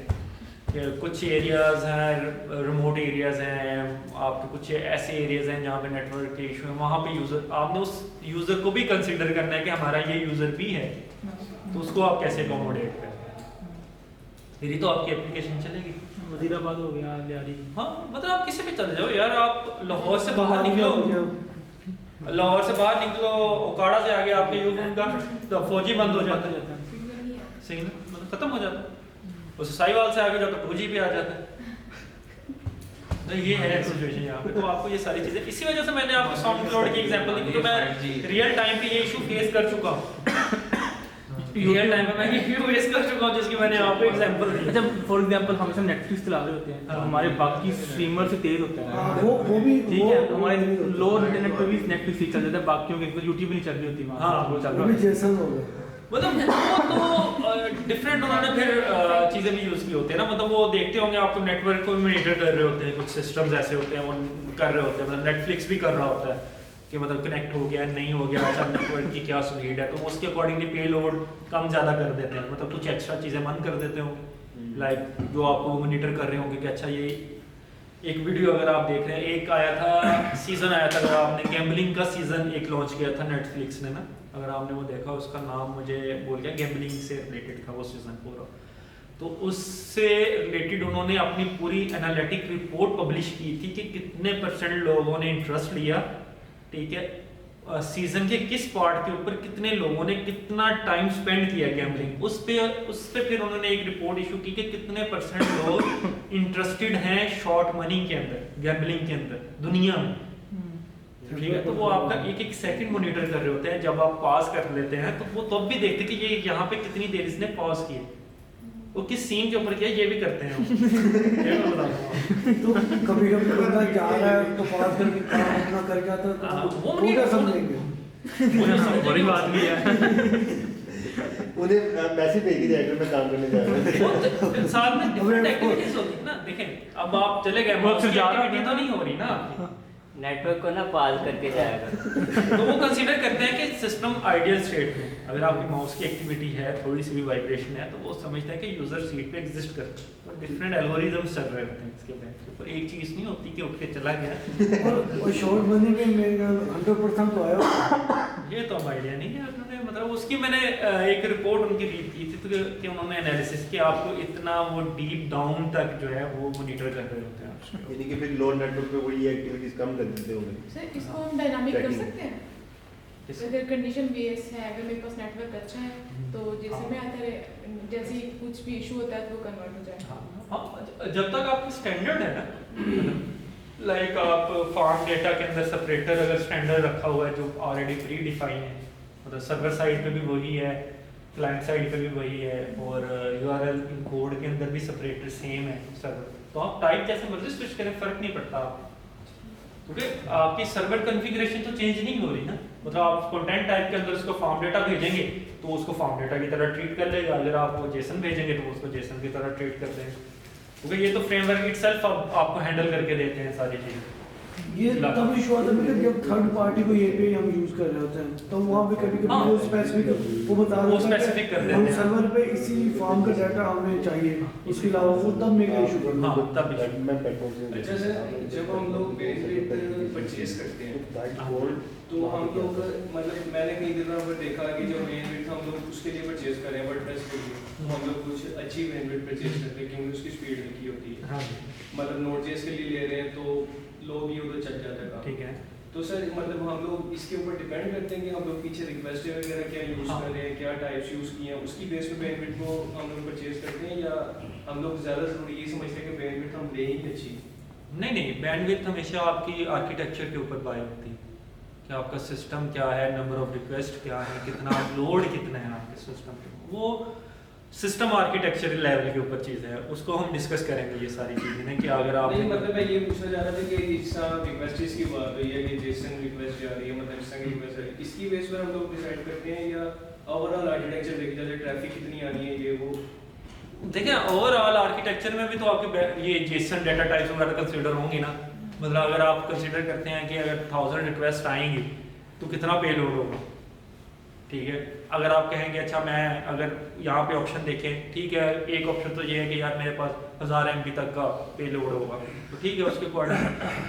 कि कुछ एरियाज हैं, रिमोट एरियाज हैं, आपके कुछ ऐसे एरियाज हैं जहाँ पे नेटवर्क के इशू है, वहाँ पे यूज़र, आपने उस यूज़र को भी कंसिडर करना है कि हमारा ये यूज़र भी है, तो उसको आप कैसे अकोमोडेट करें, फिर तो आपकी एप्लीकेशन चलेगी। वजीराबाद हो गया, लियारी, हाँ मतलब आप किसी भी चले जाओ यार, आप लाहौर से बाहर निकलो, लाहौर से बाहर निकलो, ओकाड़ा से आगे आपके यूफोन का तो 4G बंद हो जाता है, सिग्नल मतलब खत्म हो जाता है, उस साहिवाल से आगे जाओ तो 2G भी आ जाता है, तो ये है सिचुएशन यहाँ पे। तो आपको ये सारी चीजें, इसी वजह से मैंने आपको साउंड क्लाउड की एग्जांपल दी, तो मैं रियल टाइम पे ये इशू फेस कर चुका हूँ, रियल टाइम पे मैं ये इशू फेस कर चुका हूँ जिसकी मैंने आपको एग्जांपल दी। अच्छा फॉर एग्जांपल हम सब नेटफ्लिक्स चला रहे होते हैं, तो हमारे बाकी स्ट्रीमर से तेज होते हैं, वो भी ठीक है, हमारे लो इंटरनेट पे भी नेटफ्लिक्स ही चल जाता है, बाकियों के यूट्यूब भी नहीं चल रही होती वहाँ, हाँ, वो चल वो रहा भी है। जेसन हो गया। मतलब वो तो डिफरेंट उन्होंने फिर चीज़ें भी यूज़ की होती है ना, मतलब वो देखते होंगे आपको नेटवर्क को मॉनिटर कर रहे होते हैं, कुछ सिस्टम्स ऐसे होते हैं वो कर रहे होते हैं, मतलब नेटफ्लिक्स भी कर रहा होता है कि मतलब कनेक्ट हो गया नहीं हो गया, अच्छा नेटवर्क की क्या स्पीड है, तो उसके अकॉर्डिंगली पेलोड कम ज़्यादा कर देते हैं, मतलब कुछ एक्स्ट्रा चीज़ें बंद कर देते हो, लाइक जो आपको मॉनिटर कर रहे होंगे कि अच्छा ये एक वीडियो अगर आप देख रहे हैं, एक आया था सीजन आया था, अगर आपने गैम्बलिंग का सीजन एक लॉन्च किया था नेटफ्लिक्स ने ना, अगर आपने वो देखा, उसका नाम मुझे बोल गया, गैम्बलिंग से रिलेटेड था वो सीजन पूरा। तो उससे रिलेटेड उन्होंने अपनी पूरी एनालिटिक रिपोर्ट पब्लिश की थी कि कितने % लोगों ने इंटरेस्ट लिया, ठीक है, सीजन के किस पार्ट के ऊपर कितने लोगों ने कितना टाइम स्पेंड किया गैम्बलिंग, उस पे फिर उन्होंने एक रिपोर्ट इशू की कि कितने % लोग इंटरेस्टेड हैं शॉर्ट मनी के अंदर, गैम्बलिंग के अंदर दुनिया में, ठीक है। तो वो आपका एक सेकंड मॉनिटर कर रहे होते हैं, जब आप पॉज कर लेते हैं तो वो तब भी देखते कि ये यहाँ पे कितनी देर इसने पॉज किया, वो किस सीन के ऊपर किया, ये भी करते हैं ये मैं बताऊंगा। तो कभी कभी बंदा जा रहा है तो पास करके काम अपना कर जाता है, तो वो वो क्या समझेंगे? मुझे सब बड़ी बात भी है, उन्हें मैसेज भेज दिया जाएगा मैं काम करने जा रहा हूँ। साथ में डिफरेंट एक्टिविटीज होती है ना। देखें अब आप चले गए, वर्क से जा रहा है तो नहीं हो रही ना आपकी, नेटवर्क को ना पास करके जाएगा। तो वो कंसीडर करते हैं कि सिस्टम आइडियल स्टेट में, अगर आपकी माउस की एक्टिविटी है, थोड़ी सी भी वाइब्रेशन है, तो वो समझते हैं कि यूजर सीट पे एग्जिस्ट करता है, और डिफरेंट एल्गोरिदम्स चल रहे होते हैं इसके बैक पर, एक चीज नहीं होती कि उठ के चला गया। और शॉर्ट बने में मेरा 100% तो आया। ये तो हम आइडिया नहीं है, उन्होंने मतलब उसकी मैंने एक रिपोर्ट उनकी रीड की थी, तो कि उन्होंने एनालिसिस किया आपको इतना वो डीप डाउन तक जो है वो मॉनिटर कर रहे होते हैं। यानी कि फिर लोड नेटवर्क पे वही एक्टिविटीज कम कर देते होंगे। सर इसको हम डायनामिक कर सकते हैं, अगर कंडीशन बेस है, अगर मेरे पास नेटवर्क अच्छा है तो जैसे में आता है, जैसे ही कुछ भी इशू होता है तो वो कन्वर्ट हो जाए। हाँ, जब तक आपकी स्टैंडर्ड है ना, लाइक आप फार्म डेटा के अंदर सेपरेटर अगर स्टैंडर्ड रखा हुआ है जो ऑलरेडी प्री डिफाइन है, मतलब सर्वर साइड पे भी वही है, क्लाइंट साइड पे भी वही है, और यूआरएल कोड के अंदर भी सेपरेटर सेम है सर्वर, तो आप टाइप जैसे मर्जी स्विच करें, फर्क नहीं पड़ता आपको, क्योंकि आपकी सर्वर कॉन्फ़िगरेशन तो चेंज नहीं हो रही ना। मतलब आप कंटेंट टाइप के अंदर उसको फॉर्म डेटा भेजेंगे तो उसको फॉर्म डेटा की तरह ट्रीट कर लेगा, अगर आप वो जेसन भेजेंगे तो उसको जेसन की तरह ट्रीट कर देंगे, क्योंकि ये तो फ्रेमवर्क इटसेल्फ आपको हैंडल करके देते हैं सारी चीजें। ये तब इशू आता है जब थर्ड पार्टी को API हम यूज कर रहे होते हैं, तो वहाँ पे कभी कभी वो स्पेसिफिक वो बता वो देता है स्पेसिफिक कर देते हम हैं, सर्वर पे इसी फॉर्म का डाटा हमें चाहिए, इसके अलावा वो तब मेरा इशू करना। हाँ तब issue। मैं प्लेटफॉर्म से अच्छा सर, जब हम लोग बेनिफिट परचेज करते हैं तो हम लोग मतलब मैंने कई जगह पर देखा कि जो बेनिफिट हम लोग उसके लिए परचेज कर रहे हैं वर्डप्रेस के लिए, तो हम लोग कुछ अच्छी बेनिफिट परचेज करते हैं क्योंकि उसकी स्पीड लिखी होती है। हाँ मतलब नोड.जेएस के लिए ले रहे हैं तो लो भी उधर चल जाता है काम। ठीक है। तो सर मतलब हम लोग इसके ऊपर डिपेंड करते हैं कि हम लोग पीछे रिक्वेस्ट वगैरह क्या यूज हाँ। कर रहे हैं, क्या टाइप्स यूज किए हैं, उसकी बेस पे बेनिफिट को हम लोग परचेज करते हैं, या हम लोग ज़्यादा जरूरी ये समझते हैं कि बेनिफिट हम ले ही अच्छी। नहीं, बैंडविड्थ हमेशा आपकी आर्किटेक्चर के ऊपर बाय होती है कि आपका सिस्टम क्या है, नंबर ऑफ रिक्वेस्ट क्या है, कितना लोड कितना है आपके सिस्टम पे, वो सिस्टम आर्किटेक्चर लेवल के ऊपर चीज़ है, उसको हम डिस्कस करेंगे ये सारी चीज़ें ना, कि अगर आप नहीं मतलब मैं ये पूछना चाह रहा था कि इस रिक्वेस्ट की बात हुई है कि जेसन रिक्वेस्ट जा रही है, मतलब इस तरह की रिक्वेस्ट है, इसकी बेस पर हम लोग डिसाइड करते हैं या ओवरऑल आर्किटेक्चर देखा जाए ट्रैफिक कितनी आनी है ये वो। देखिए ओवरऑल आर्किटेक्चर में भी तो आपके ये जेसन डेटा टाइप्स वगैरह कंसीडर होंगी ना, मतलब अगर आप कंसीडर करते हैं कि अगर 1000 रिक्वेस्ट आएंगी तो कितना पे लोड होगा, ठीक है। अगर आप कहेंगे अच्छा मैं अगर यहाँ पे ऑप्शन देखें, ठीक है, एक ऑप्शन तो ये है कि यार मेरे पास 1000 MB तक का पे लोड होगा, तो ठीक है उसके अकॉर्डिंग,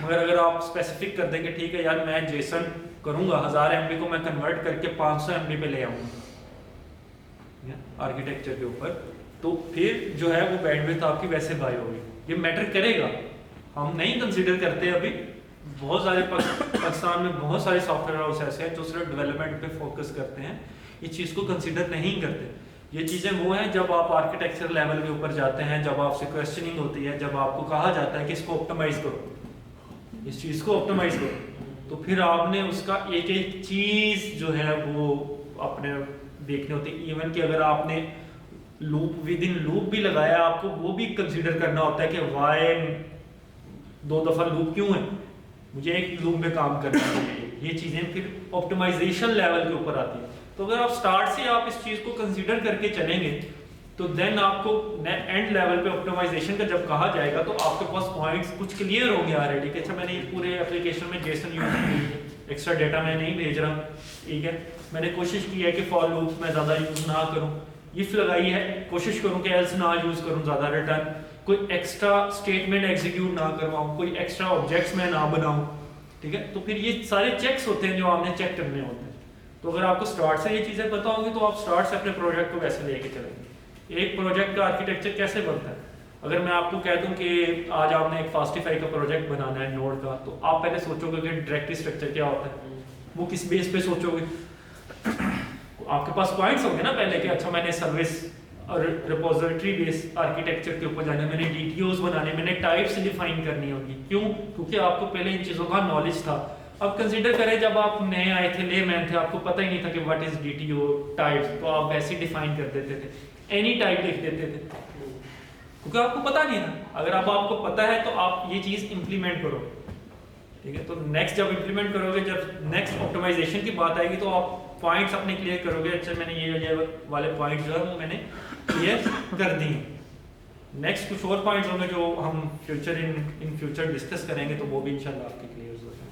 मगर अगर आप स्पेसिफिक कर देंगे ठीक है यार मैं जेसन करूँगा 1000 MB को मैं कन्वर्ट करके 500 MB पे ले आऊँगा आर्किटेक्चर के ऊपर, तो फिर जो है वो बैंडविड्थ आपकी वैसे बाय होगी, ये मैटर करेगा। हम नहीं कंसीडर करते अभी, बहुत सारे पाकिस्तान में बहुत सारे सॉफ्टवेयर हाउस ऐसे हैं जो सिर्फ डेवलपमेंट पे फोकस करते हैं, इस चीज़ को कंसीडर नहीं करते। ये चीज़ें वो हैं जब आप आर्किटेक्चर लेवल के ऊपर जाते हैं, जब आपसे क्वेश्चनिंग होती है, जब आपको कहा जाता है कि इसको ऑप्टिमाइज करो, इस चीज़ को ऑप्टिमाइज करो, तो फिर आपने उसका एक एक चीज़ जो है वो अपने देखनी होती है। इवन कि अगर आपने लूप विद इन लूप भी लगाया, आपको वो भी कंसीडर करना होता है कि वाई 2 दफ़ा लूप क्यों है, मुझे एक लूप में काम करना है। ये चीज़ें फिर ऑप्टिमाइजेशन लेवल के ऊपर आती है। तो अगर आप स्टार्ट से आप इस चीज़ को कंसीडर करके चलेंगे तो देन आपको एंड लेवल पे ऑप्टिमाइजेशन का जब कहा जाएगा तो आपके पास पॉइंट्स कुछ क्लियर हो गया ऑलरेडी कि अच्छा मैंने ये पूरे एप्लीकेशन में जेसन यूज की है, एक्स्ट्रा डेटा मैं नहीं भेज रहा, ठीक है, मैंने कोशिश की है कि फॉर लूप्स मैं ज़्यादा यूज़ ना करूँ, इफ लगाई है, कोशिश करूं कि एल्स ना यूज करूं ज़्यादा रिटर्न, कोई एक्स्ट्रा स्टेटमेंट एग्जीक्यूट ना करवाऊं, कोई एक्स्ट्रा ऑब्जेक्ट्स मैं ना बनाऊं, ठीक है। तो फिर ये सारे चेक्स होते हैं जो आपने चेक करने होते हैं। तो अगर आपको स्टार्ट से ये चीज़ें पता होंगी तो आप स्टार्ट से अपने प्रोजेक्ट को वैसे लेके चलेंगे। एक प्रोजेक्ट का आर्किटेक्चर कैसे बनता है, अगर मैं आपको कह दूं कि आज आपने एक फास्टिफाई का प्रोजेक्ट बनाना है नोड का, तो आप पहले सोचोगे कि डायरेक्टरी स्ट्रक्चर क्या होता है, वो किस बेस पे सोचोगे। आपके पास पॉइंट्स होंगे ना पहले कि अच्छा मैंने सर्विस और रिपोजिटरी बेस आर्किटेक्चर के ऊपर जाना, मैंने डीटीओज बनाने, मैंने टाइप्स डिफाइन करनी होगी। क्यों? क्योंकि आपको पहले इन चीज़ों का नॉलेज था। अब कंसीडर करें जब आप नए आए थे, लेमैन थे, आपको पता ही नहीं था कि व्हाट इज डीटीओ टाइप्स, तो आप वैसे ही डिफाइन कर देते थे, एनी टाइप लिख देते थे, क्योंकि आपको पता नहीं था। अगर अब आपको पता है तो आप ये चीज़ इंप्लीमेंट करो, ठीक है। तो नेक्स्ट जब इंप्लीमेंट करोगे, जब नेक्स्ट ऑप्टिमाइजेशन की बात आएगी तो आप पॉइंट्स अपने क्लियर करोगे, अच्छा मैंने ये वाले पॉइंट्स जो है वो मैंने क्लियर कर दिए। नेक्स्ट कुछ और पॉइंट्स होंगे जो हम इन फ्यूचर डिस्कस करेंगे, तो वो भी इंशाल्लाह आपके क्लियर हो जाएंगे।